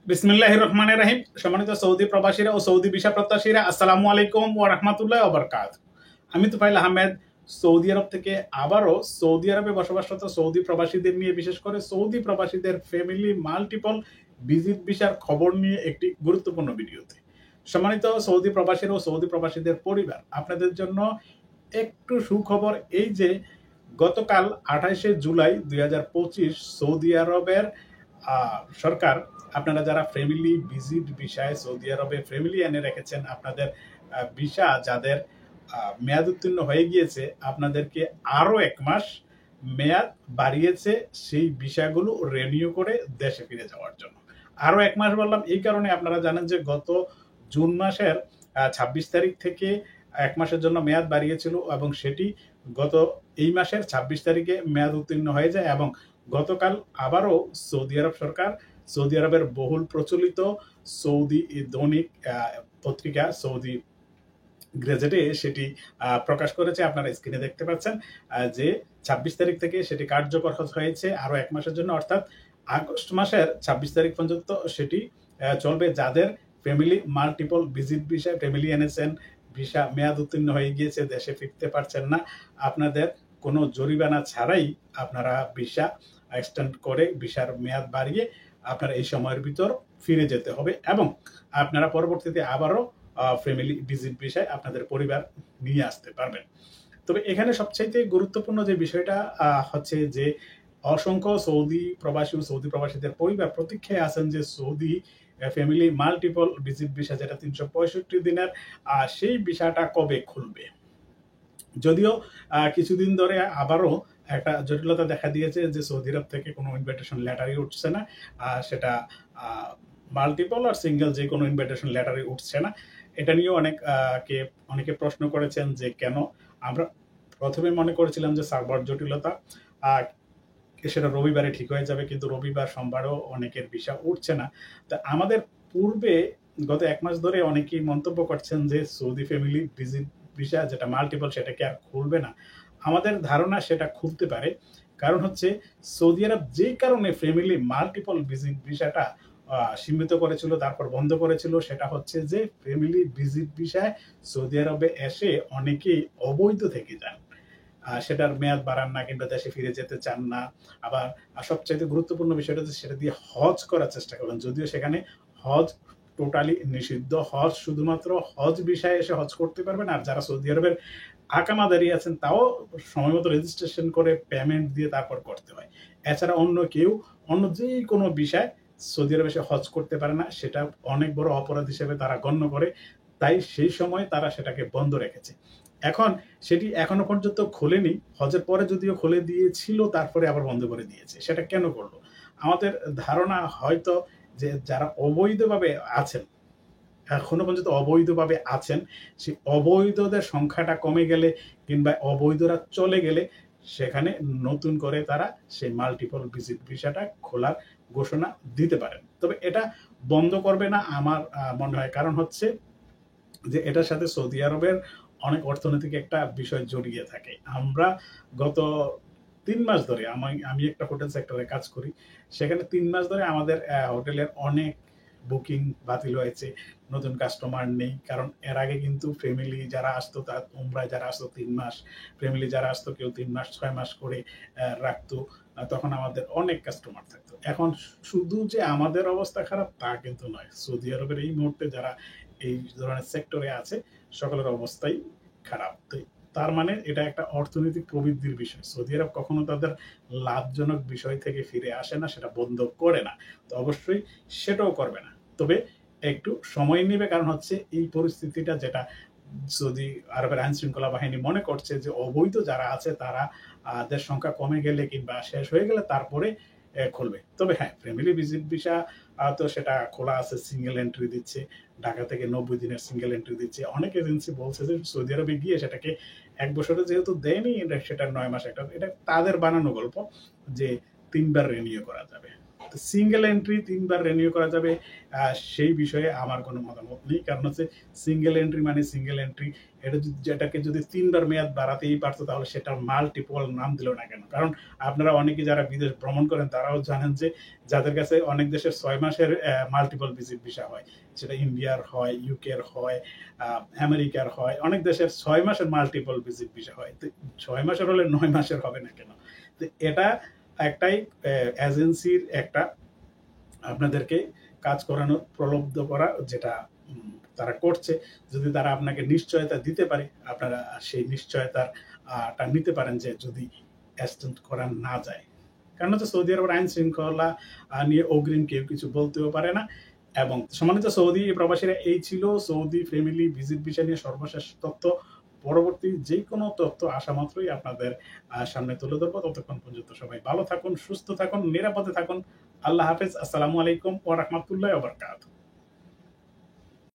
বিসমিল্লাহির রহমানির রহিম। সম্মানিত সৌদি প্রবাসীরা ও সৌদি ভিসা প্রত্যাশীরা, আসসালামু আলাইকুম ওয়া রাহমাতুল্লাহি ওয়া বারাকাতুহু। আমি তুফাইল আহমেদ সৌদি আরব থেকে আবারও সৌদি আরবে বসবাসরত সৌদি প্রবাসীদের নিয়ে, বিশেষ করে সৌদি প্রবাসীদের ফ্যামিলি মাল্টিপল ভিজিট ভিসার খবর নিয়ে একটি গুরুত্বপূর্ণ ভিডিওতে। সম্মানিত সৌদি প্রবাসীরা ও সৌদি প্রবাসীদের পরিবার, আপনাদের জন্য একটু সুখবর এই যে গতকাল 28শে জুলাই 2025 সৌদি আরবের সরকার, আপনারা যারা ফ্যামিলি ভিজিট ভিসায় সৌদি আরবে ফ্যামিলি এনে রেখেছেন, আপনাদের ভিসা যাদের মেয়াদ উত্তীর্ণ হয়ে গিয়েছে, আপনাদেরকে আরো 1 মাস মেয়াদ বাড়িয়েছে সেই ভিসাগুলো রিনিউ করে দেশে ফিরে যাওয়ার জন্য। আরো 1 মাস বললাম এই কারণে, আপনারা জানেন যে গত জুন মাসের 26 তারিখ থেকে 1 মাসের জন্য মেয়াদ বাড়িয়েছিল এবং সেটি গত এই মাসের 26 তারিখে মেয়াদ উত্তীর্ণ হয়ে যায়। এবং গতকাল আবারও সৌদি আরব সরকার সৌদি আরবের বহুল প্রচলিত সৌদি দৈনিক পত্রিকা সৌদি গ্রেজেটে সেটি প্রকাশ করেছে। আপনারা স্ক্রিনে দেখতে পাচ্ছেন যে 26 তারিখ থেকে সেটি কার্যকর হয়েছে আরো 1 মাসের জন্য, অর্থাৎ আগস্ট মাসের 26 তারিখ পর্যন্ত সেটি চলবে। যাদের family multiple visit visa family এনেছেন, ভিসা মেয়াদ উত্তীর্ণ হয়ে গিয়েছে, দেশে ফিরতে পারছেন না, আপনাদের কোনো জরিমানা ছাড়াই আপনারা ভিসা এক্সটেন্ড করে ভিসার মেয়াদ বাড়িয়ে আপনারা এই সময়ের ভিতর ফিরে যেতে হবে এবং আপনারা পরবর্তীতে আবারও ফ্যামিলি ভিজিট ভিসায় আপনাদের পরিবার নিয়ে আসতে পারবেন। তবে এখানে সবচাইতে গুরুত্বপূর্ণ যে বিষয়টা হচ্ছে যে অসংখ্য সৌদি প্রবাসী ও সৌদি প্রবাসীদের পরিবার প্রতীক্ষায় আছেন যে Saudi family multiple visit visa, যেটা 365 দিনের, সেই ভিসাটা কবে খুলবে। যদিও কিছুদিন ধরে আবারও একটা জটিলতা দেখা দিয়েছে যে সৌদি আরব থেকে কোনো ইনভাইটেশন লেটারই উঠছে না, সেটা মাল্টিপল আর সিঙ্গেল যে কোনো ইনভাইটেশন লেটারই উঠছে না। এটা নিয়েও অনেকে প্রশ্ন করেছেন যে কেন। আমরা প্রথমে মনে করেছিলাম যে সার্ভার জটিলতা, সেটা রবিবারে ঠিক হয়ে যাবে, কিন্তু রবিবার সোমবারও অনেকের ভিসা উঠছে না। তা আমাদের পূর্বে গত 1 মাস ধরে অনেকেই মন্তব্য করছেন যে সৌদি ফ্যামিলি ভিজিট ভিসা যেটা মাল্টিপল সেটাকে আর খুলবে না। আমাদের ধারণা সেটা খুলতে পারে, কারণ হচ্ছে সৌদি আরব যে কারণে ফ্যামিলি মাল্টিপল ভিজিট ভিসাটা সীমিত করেছিল, তারপর বন্ধ করেছিল, সেটা হচ্ছে যে ফ্যামিলি ভিজিট ভিসায় সৌদি আরবে এসে অনেকেই অবৈধ থেকে যান, সেটার মেয়াদ বাড়ান না কিংবা দেশে ফিরে যেতে চান না। আবার সবচাইতে গুরুত্বপূর্ণ বিষয়টা হচ্ছে সেটা দিয়ে হজ করার চেষ্টা করেন, যদিও সেখানে হজ টোটালি নিষিদ্ধ। হজ শুধুমাত্র হজ ভিসায় এসে হজ করতে পারবেন, আর যারা সৌদি আরবের আকামা দাঁড়িয়ে আছেন তাও সময় মতো রেজিস্ট্রেশন করে পেমেন্ট দিয়ে তারপর করতে হয়। এছাড়া অন্য কেউ অন্য যে কোনো বিষয় সৌদি আরবে এসে হজ করতে পারে না, সেটা অনেক বড় অপরাধ হিসেবে তারা গণ্য করে। তাই সেই সময় তারা সেটাকে বন্ধ রেখেছে। এখন সেটি এখনো পর্যন্ত খোলেনি, হজের পরে যদিও খুলে দিয়েছিল, তারপরে আবার বন্ধ করে দিয়েছে। সেটা কেন করলো? আমাদের ধারণা হয়তো যে যারা অবৈধভাবে আছেন, এখনো পর্যন্ত অবৈধভাবে আছেন, সেই অবৈধদের সংখ্যাটা কমে গেলে কিংবা অবৈধরা চলে গেলে সেখানে নতুন করে তারা সেই মাল্টিপল ভিজিট ভিসাটা খোলার ঘোষণা দিতে পারেন। তবে এটা বন্ধ করবে না আমার মনে হয়, কারণ হচ্ছে যে এটার সাথে সৌদি আরবের অনেক অর্থনৈতিক একটা বিষয় জড়িয়ে থাকে। আমরা গত 3 মাস ধরে, আমি একটা হোটেল সেক্টরে কাজ করি, সেখানে 3 মাস ধরে আমাদের হোটেলের অনেক বুকিং বাতিল হয়েছে, নতুন কাস্টমার নেই। কারণ এর আগে কিন্তু ফ্যামিলি যারা আসতো, তার উমরায় যারা আসতো 3 মাস, ফ্যামিলি যারা আসতো কেউ 3 মাস 6 মাস করে রাখতো, তখন আমাদের অনেক কাস্টমার থাকতো। এখন শুধু যে আমাদের অবস্থা খারাপ তা কিন্তু নয়, সৌদি আরবের এই মুহূর্তে যারা এই ধরনের সেক্টরে আছে সকলের অবস্থাই খারাপ। তার মানে এটা একটা অর্থনৈতিক প্রবৃদ্ধির বিষয়। সৌদি আরব কখনো তাদের লাভজনক বিষয় থেকে ফিরে আসে না, সেটা বন্ধ করে না, তো অবশ্যই সেটাও করবে না। তবে একটু সময় নেবে, কারণ হচ্ছে এই পরিস্থিতিটা যেটা সৌদি আরবের আইন শৃঙ্খলা বাহিনী মনে করছে যে অবৈধ যারা আছে তারা দের সংখ্যা কমে গেলে কিংবা শেষ হয়ে গেলে তারপরে খুলবে। তবে হ্যাঁ, ফ্যামিলি ভিজিট ভিসা তো সেটা খোলা আছে, সিঙ্গেল এন্ট্রি দিচ্ছে, ঢাকা থেকে 90 দিনের সিঙ্গেল এন্ট্রি দিচ্ছে। অনেক এজেন্সি বলছে যে সৌদি আরবে গিয়ে সেটাকে 1 বছরে যেহেতু দেয়নি, সেটা 9 মাস, এটা তাদের বানানো গল্প যে 3বার রিনিউ করা যাবে। সিঙ্গেল এন্ট্রি ৩ বার রিনিউ করা যাবে সেই বিষয়ে আমার কোনো মতামত নেই। কারণ হচ্ছে সিঙ্গেল এন্ট্রি মানে সিঙ্গেল এন্ট্রি, যেটাকে যদি ৩ বার মেয়াদ বাড়াতেই পারতো তাহলে সেটার মাল্টিপল নাম দিল না কেন? কারণ আপনারা অনেকে যারা বিদেশ ভ্রমণ করেন তারাও জানেন যে যাদের কাছে অনেক দেশের ৬ মাসের মাল্টিপল ভিজিট ভিসা হয়, সেটা ইন্ডিয়ার হয়, ইউকের হয়, আমেরিকার হয়, অনেক দেশের ৬ মাসের মাল্টিপল ভিজিট ভিসা হয়। তো ৬ মাসের হলে ৯ মাসের হবে না কেন? তো এটা একটাই এজেন্সির একটা আপনাদেরকে কাজ করানোর প্রলব্ধ করা, যেটা তারা করছে। যদি তারা আপনাকে নিশ্চয়তা দিতে পারে, আপনারা সেই নিশ্চয়তার টা নিতে পারেন যে যদি এক্সটেন্ড করা না যায়। কারণ হচ্ছে সৌদি আরবের আইন শৃঙ্খলা নিয়ে অগ্রিম কেউ কিছু বলতেও পারে না। এবং সম্মানিত সৌদি প্রবাসীরা, এই ছিল সৌদি ফ্যামিলি ভিজিট ভিসা নিয়ে সর্বশেষ তথ্য। পরবর্তী যে কোনো তথ্য আসা মাত্রই আপনাদের সামনে তুলে ধরবো। ততক্ষণ পর্যন্ত সবাই ভালো থাকুন, সুস্থ থাকুন, নিরাপদে থাকুন। আল্লাহ হাফেজ। আসসালামু আলাইকুম ওয়া রাহমাতুল্লাহি ওয়া বারাকাতুহু।